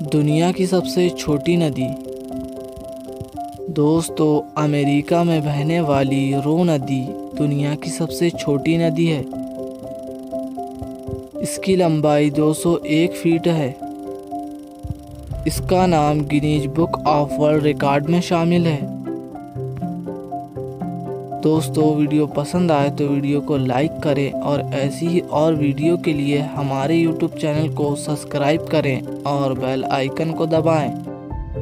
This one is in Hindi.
दुनिया की सबसे छोटी नदी। दोस्तों, अमेरिका में बहने वाली रो नदी दुनिया की सबसे छोटी नदी है। इसकी लंबाई 201 फीट है। इसका नाम Guinness book of world record में शामिल है। दोस्तों, वीडियो पसंद आए तो वीडियो को लाइक करें और ऐसी ही और वीडियो के लिए हमारे YouTube चैनल को सब्सक्राइब करें और बेल आइकन को दबाएं।